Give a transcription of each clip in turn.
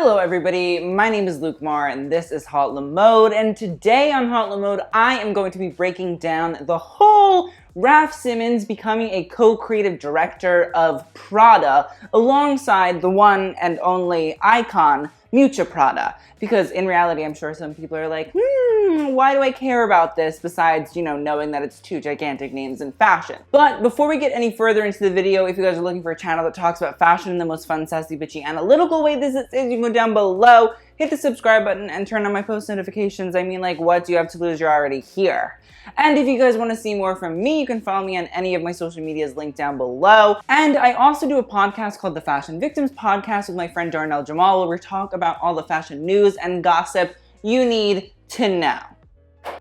Hello everybody, my name is Luke Marr and this is HauteLeMode, and today on HauteLeMode I am going to be breaking down the whole Raf Simons becoming a co-creative director of Prada alongside the one and only icon Miuccia Prada. Because in reality, I'm sure some people are like, why do I care about this besides, knowing that it's two gigantic names in fashion? But before we get any further into the video, if you guys are looking for a channel that talks about fashion in the most fun, sassy, bitchy, analytical way this is, you can go down below, hit the subscribe button, and turn on my post notifications. I mean, like, what do you have to lose? You're already here. And if you guys want to see more from me, you can follow me on any of my social medias linked down below. And I also do a podcast called the Fashion Victims Podcast with my friend Darnell Jamal, where we talk about all the fashion news and gossip you need to know.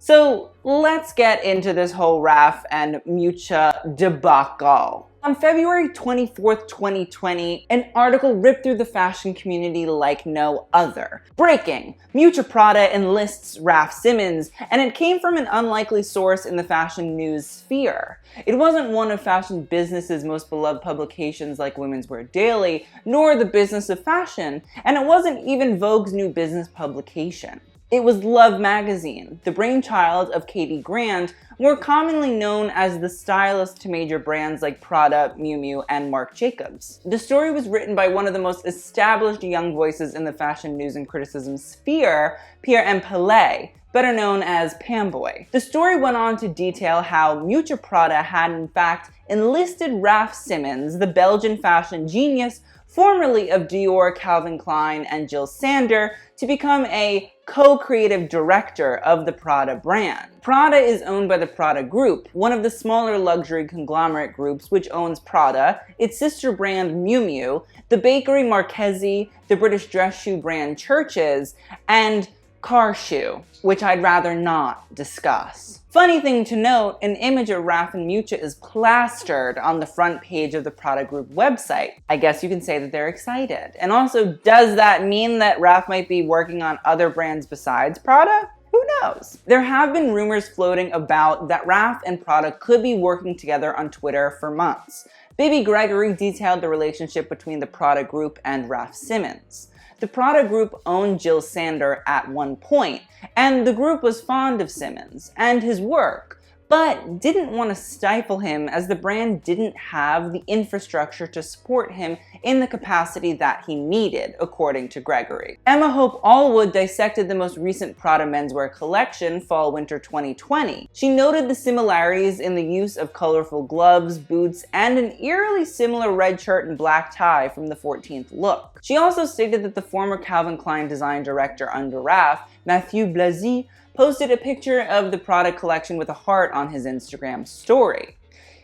So let's get into this whole Raf and Miuccia debacle. On February 24th, 2020, an article ripped through the fashion community like no other. Breaking! Miuccia Prada enlists Raf Simons, and it came from an unlikely source in the fashion news sphere. It wasn't one of fashion business's most beloved publications like Women's Wear Daily, nor the Business of Fashion, and it wasn't even Vogue's new business publication. It was Love magazine, the brainchild of Katie Grand, more commonly known as the stylist to major brands like Prada, Miu Miu, and Marc Jacobs. The story was written by one of the most established young voices in the fashion news and criticism sphere, Pierre Pelé, better known as Pam Boy. The story went on to detail how Miuccia Prada had in fact enlisted Raf Simons, the Belgian fashion genius, formerly of Dior, Calvin Klein, and Jill Sander, to become a co-creative director of the Prada brand. Prada is owned by the Prada Group, one of the smaller luxury conglomerate groups which owns Prada, its sister brand Miu Miu, the bakery Marchesi, the British dress shoe brand Church's, and Car Shoe, which I'd rather not discuss. Funny thing to note, an image of Raf and Miuccia is plastered on the front page of the Prada Group website. I guess you can say that they're excited. And also, does that mean that Raf might be working on other brands besides Prada? Who knows? There have been rumors floating about that Raf and Prada could be working together on Twitter for months. Bibby Gregory detailed the relationship between the Prada Group and Raf Simons. The Prada Group owned Jill Sander at one point, and the group was fond of Simons and his work, but didn't want to stifle him as the brand didn't have the infrastructure to support him in the capacity that he needed, according to Gregory. Emma Hope Allwood dissected the most recent Prada menswear collection, Fall/Winter 2020. She noted the similarities in the use of colorful gloves, boots, and an eerily similar red shirt and black tie from the 14th look. She also stated that the former Calvin Klein design director under Raf, Mathieu Blazy, posted a picture of the Prada collection with a heart on his Instagram story.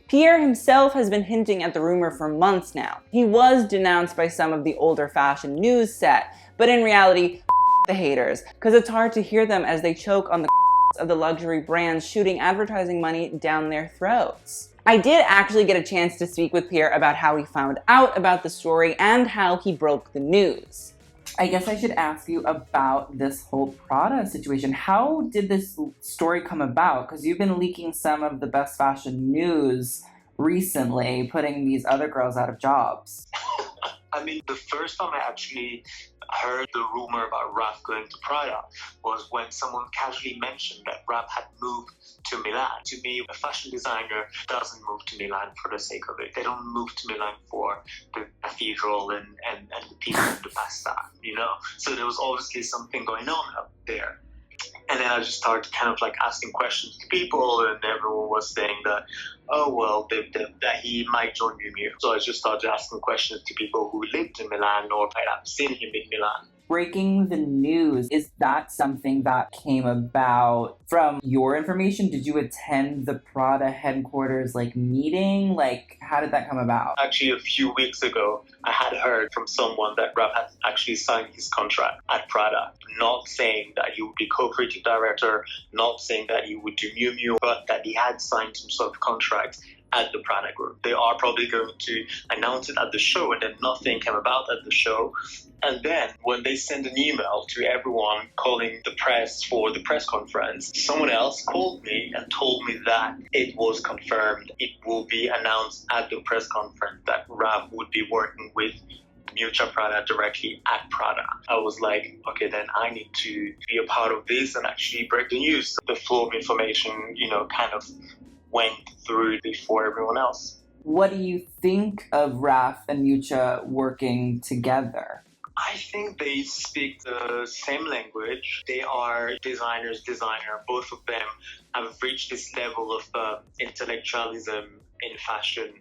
Pierre himself has been hinting at the rumor for months now. He was denounced by some of the older fashion news set, but in reality, the haters, because it's hard to hear them as they choke on the of the luxury brands shooting advertising money down their throats. I did actually get a chance to speak with Pierre about how he found out about the story and how he broke the news. I guess I should ask you about this whole Prada situation. How did this story come about? Because you've been leaking some of the best fashion news recently, putting these other girls out of jobs. I mean, the first time I actually heard the rumor about Raf going to Prada was when someone casually mentioned that Raf had moved to Milan. To me, a fashion designer doesn't move to Milan for the sake of it. They don't move to Milan for the cathedral and the people and the pasta, So there was obviously something going on up there. And then I just started kind of like asking questions to people, and everyone was saying that, oh, well, that he might join Miu Miu. So I just started asking questions to people who lived in Milan or might have seen him in Milan. Breaking the news, is that something that came about from your information? Did you attend the Prada headquarters meeting? How did that come about? Actually, a few weeks ago, I had heard from someone that Raf had actually signed his contract at Prada, not saying that he would be co-creative director, not saying that he would do Miu Miu, but that he had signed some sort of contract at the Prada Group. They are probably going to announce it at the show, and then nothing came about at the show. And then when they sent an email to everyone calling the press for the press conference, someone else called me and told me that it was confirmed. It will be announced at the press conference that Raf would be working with Miuccia Prada directly at Prada. I was like, okay, then I need to be a part of this and actually break the news. The flow of information, kind of went through before everyone else. What do you think of Raf and Miuccia working together? I think they speak the same language. They are designer. Both of them have reached this level of intellectualism in fashion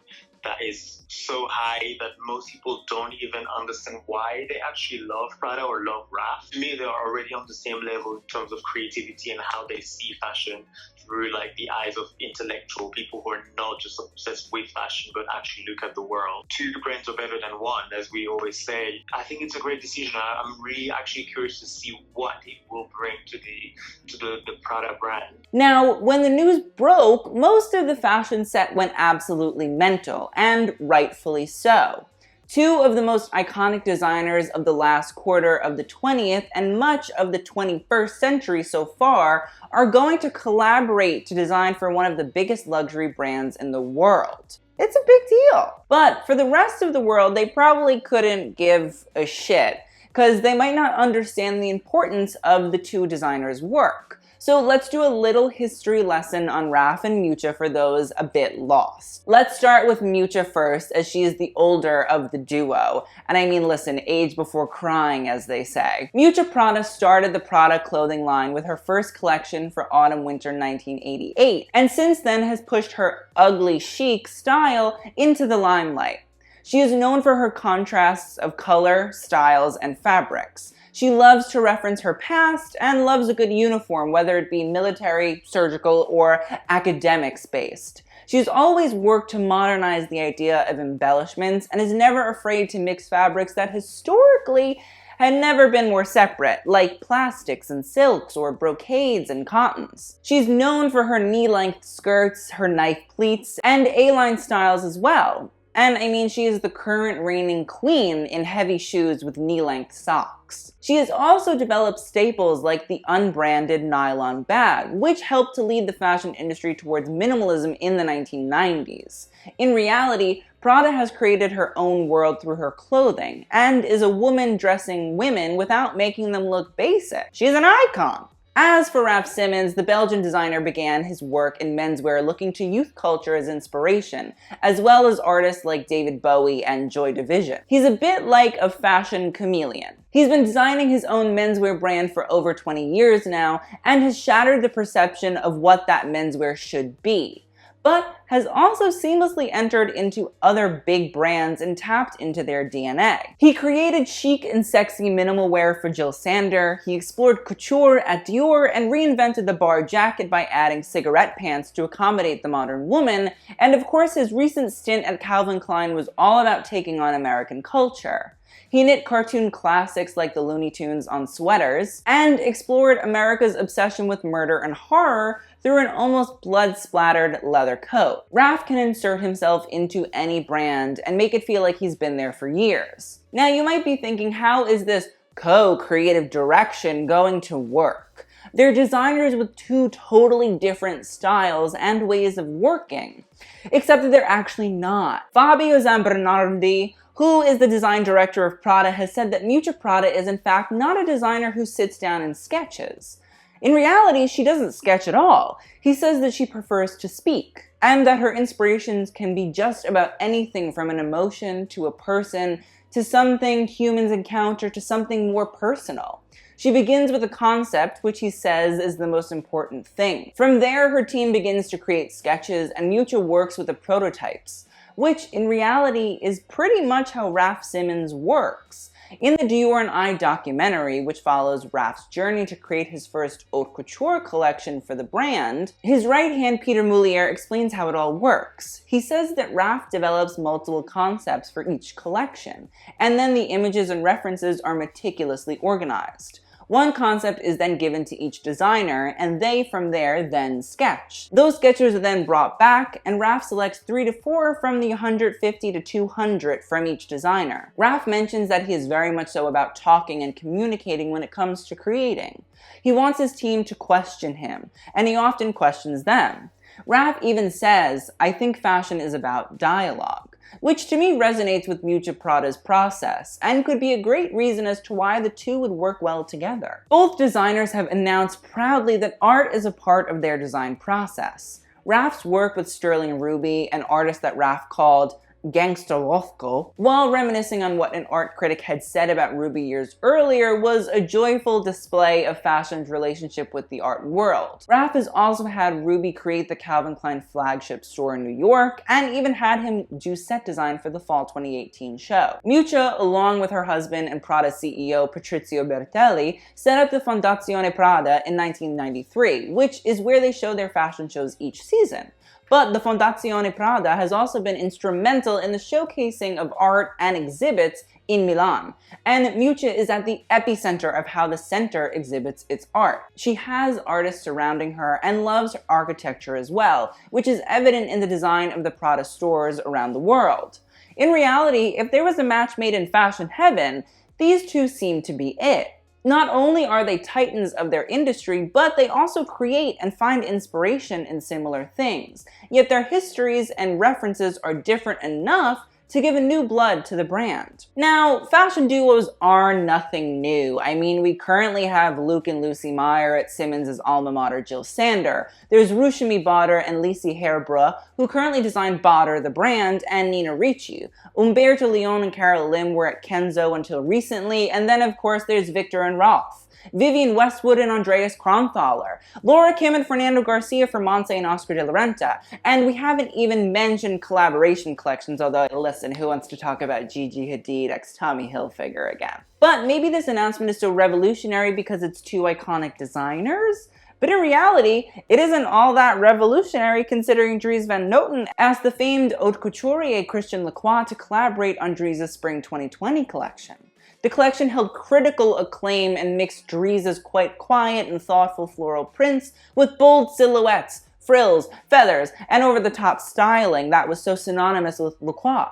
that is so high that most people don't even understand why they actually love Prada or love Raf. To me, they're already on the same level in terms of creativity and how they see fashion through like the eyes of intellectual people who are not just obsessed with fashion but actually look at the world. Two brands are better than one, as we always say. I think it's a great decision. I'm really actually curious to see what it will bring to the Prada brand. Now, when the news broke, most of the fashion set went absolutely mental, and rightfully so. Two of the most iconic designers of the last quarter of the 20th and much of the 21st century so far are going to collaborate to design for one of the biggest luxury brands in the world. It's a big deal. But for the rest of the world, they probably couldn't give a shit, because they might not understand the importance of the two designers' work. So let's do a little history lesson on Raf and Miuccia for those a bit lost. Let's start with Miuccia first, as she is the older of the duo. And I mean, listen, age before crying, as they say. Miuccia Prada started the Prada clothing line with her first collection for autumn-winter 1988, and since then has pushed her ugly chic style into the limelight. She is known for her contrasts of color, styles, and fabrics. She loves to reference her past and loves a good uniform, whether it be military, surgical, or academics-based. She's always worked to modernize the idea of embellishments and is never afraid to mix fabrics that historically had never been more separate, like plastics and silks or brocades and cottons. She's known for her knee-length skirts, her knife pleats, and A-line styles as well. And I mean, she is the current reigning queen in heavy shoes with knee-length socks. She has also developed staples like the unbranded nylon bag, which helped to lead the fashion industry towards minimalism in the 1990s. In reality, Prada has created her own world through her clothing, and is a woman dressing women without making them look basic. She's an icon. As for Raf Simons, the Belgian designer began his work in menswear looking to youth culture as inspiration, as well as artists like David Bowie and Joy Division. He's a bit like a fashion chameleon. He's been designing his own menswear brand for over 20 years now, and has shattered the perception of what that menswear should be, but has also seamlessly entered into other big brands and tapped into their DNA. He created chic and sexy minimal wear for Jill Sander, he explored couture at Dior, and reinvented the bar jacket by adding cigarette pants to accommodate the modern woman, and of course his recent stint at Calvin Klein was all about taking on American culture. He knit cartoon classics like the Looney Tunes on sweaters, and explored America's obsession with murder and horror through an almost blood-splattered leather coat. Raf can insert himself into any brand and make it feel like he's been there for years. Now you might be thinking, how is this co-creative direction going to work? They're designers with two totally different styles and ways of working, except that they're actually not. Fabio Zambernardi, who is the design director of Prada, has said that Miuccia Prada is in fact not a designer who sits down and sketches. In reality, she doesn't sketch at all. He says that she prefers to speak, and that her inspirations can be just about anything from an emotion to a person to something humans encounter to something more personal. She begins with a concept, which he says is the most important thing. From there, her team begins to create sketches, and Miuccia works with the prototypes, which in reality is pretty much how Raf Simons works. In the Dior and I documentary, which follows Raf's journey to create his first haute couture collection for the brand, his right hand Peter Moulier explains how it all works. He says that Raf develops multiple concepts for each collection, and then the images and references are meticulously organized. One concept is then given to each designer, and they from there then sketch. Those sketches are then brought back, and Raf selects 3 to 4 from the 150 to 200 from each designer. Raf mentions that he is very much so about talking and communicating when it comes to creating. He wants his team to question him, and he often questions them. Raf even says, "I think fashion is about dialogue." which to me resonates with Miuccia Prada's process and could be a great reason as to why the two would work well together. Both designers have announced proudly that art is a part of their design process. Raf's work with Sterling Ruby, an artist that Raf called Gangsta Rothko, while reminiscing on what an art critic had said about Ruby years earlier, was a joyful display of fashion's relationship with the art world. Raf has also had Ruby create the Calvin Klein flagship store in New York, and even had him do set design for the fall 2018 show. Miuccia, along with her husband and Prada CEO Patrizio Bertelli, set up the Fondazione Prada in 1993, which is where they show their fashion shows each season. But the Fondazione Prada has also been instrumental in the showcasing of art and exhibits in Milan, and Miuccia is at the epicenter of how the center exhibits its art. She has artists surrounding her and loves architecture as well, which is evident in the design of the Prada stores around the world. In reality, if there was a match made in fashion heaven, these two seem to be it. Not only are they titans of their industry, but they also create and find inspiration in similar things. Yet their histories and references are different enough to give a new blood to the brand. Now, fashion duos are nothing new. I mean, we currently have Luke and Lucy Meyer at Simons' alma mater, Jill Sander. There's Ruchami Botter and Lisi Hairbrough, who currently design Botter the brand, and Nina Ricci. Umberto Leon and Carol Lim were at Kenzo until recently, and then of course there's Victor and Rolf. Vivienne Westwood and Andreas Kronthaler, Laura Kim and Fernando Garcia for Monse and Oscar de la Renta, and we haven't even mentioned collaboration collections, although listen, who wants to talk about Gigi Hadid x Tommy Hilfiger again? But maybe this announcement is so revolutionary because it's two iconic designers? But in reality, it isn't all that revolutionary considering Dries Van Noten asked the famed haute couturier Christian Lacroix to collaborate on Dries' Spring 2020 collection. The collection held critical acclaim and mixed Dries' quite quiet and thoughtful floral prints with bold silhouettes, frills, feathers, and over-the-top styling that was so synonymous with Lacroix.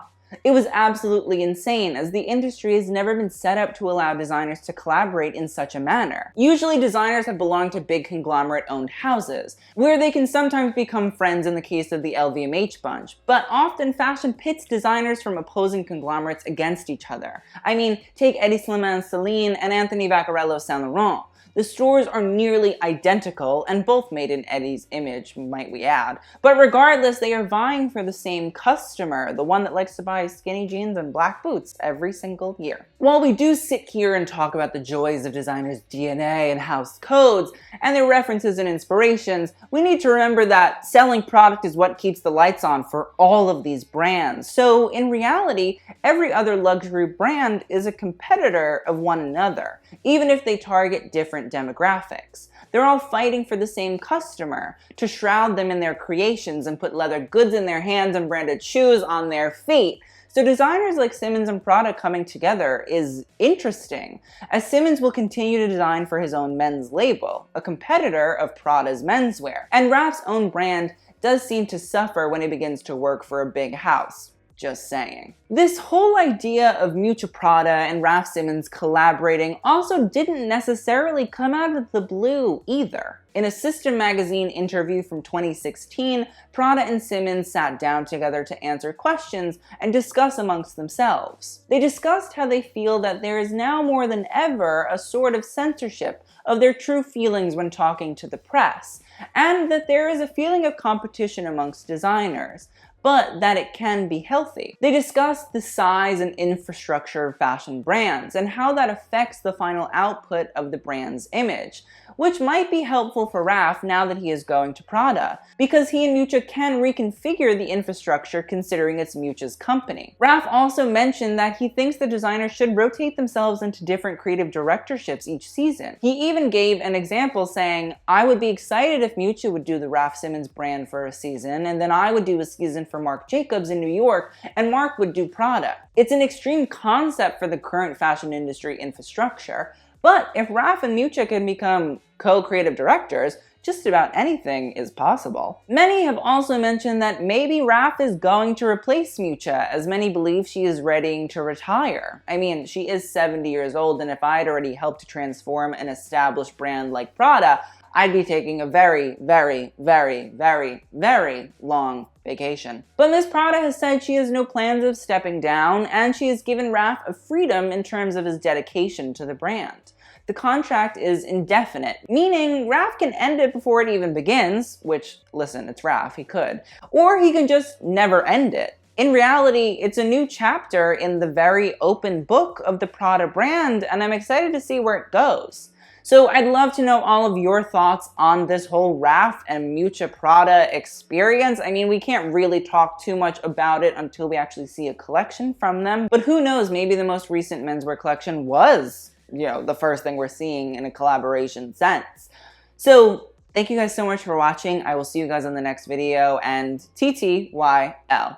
It was absolutely insane, as the industry has never been set up to allow designers to collaborate in such a manner. Usually designers have belonged to big conglomerate-owned houses, where they can sometimes become friends in the case of the LVMH bunch, but often fashion pits designers from opposing conglomerates against each other. I mean, take Eddie Slimane Celine and Anthony Vaccarello Saint Laurent. The stores are nearly identical, and both made in Eddie's image, might we add. But regardless, they are vying for the same customer, the one that likes to buy skinny jeans and black boots every single year. While we do sit here and talk about the joys of designers' DNA and house codes, and their references and inspirations, we need to remember that selling product is what keeps the lights on for all of these brands. So in reality, every other luxury brand is a competitor of one another, even if they target different demographics. They're all fighting for the same customer, to shroud them in their creations and put leather goods in their hands and branded shoes on their feet. So designers like Simons and Prada coming together is interesting, as Simons will continue to design for his own men's label, a competitor of Prada's menswear. And Raf's own brand does seem to suffer when he begins to work for a big house. Just saying. This whole idea of Miuccia Prada and Raf Simons collaborating also didn't necessarily come out of the blue either. In a Sister magazine interview from 2016, Prada and Simons sat down together to answer questions and discuss amongst themselves. They discussed how they feel that there is now more than ever a sort of censorship of their true feelings when talking to the press, and that there is a feeling of competition amongst designers, but that it can be healthy. They discussed the size and infrastructure of fashion brands and how that affects the final output of the brand's image, which might be helpful for Raf now that he is going to Prada, because he and Miuccia can reconfigure the infrastructure considering it's Miuccia's company. Raf also mentioned that he thinks the designers should rotate themselves into different creative directorships each season. He even gave an example saying, "I would be excited if Miuccia would do the Raf Simons brand for a season, and then I would do a season for Marc Jacobs in New York, and Marc would do Prada." It's an extreme concept for the current fashion industry infrastructure, but if Raf and Miuccia can become co-creative directors, just about anything is possible. Many have also mentioned that maybe Raf is going to replace Miuccia, as many believe she is readying to retire. I mean, she is 70 years old, and if I had already helped to transform an established brand like Prada, I'd be taking a very, very, very, very, very long vacation. But Miss Prada has said she has no plans of stepping down, and she has given Raf a freedom in terms of his dedication to the brand. The contract is indefinite, meaning Raf can end it before it even begins, which, listen, it's Raf, he could. Or he can just never end it. In reality, it's a new chapter in the very open book of the Prada brand, and I'm excited to see where it goes. So I'd love to know all of your thoughts on this whole Raf and Miuccia Prada experience. I mean, we can't really talk too much about it until we actually see a collection from them, but who knows, maybe the most recent menswear collection was, the first thing we're seeing in a collaboration sense. So thank you guys so much for watching. I will see you guys on the next video, and TTYL.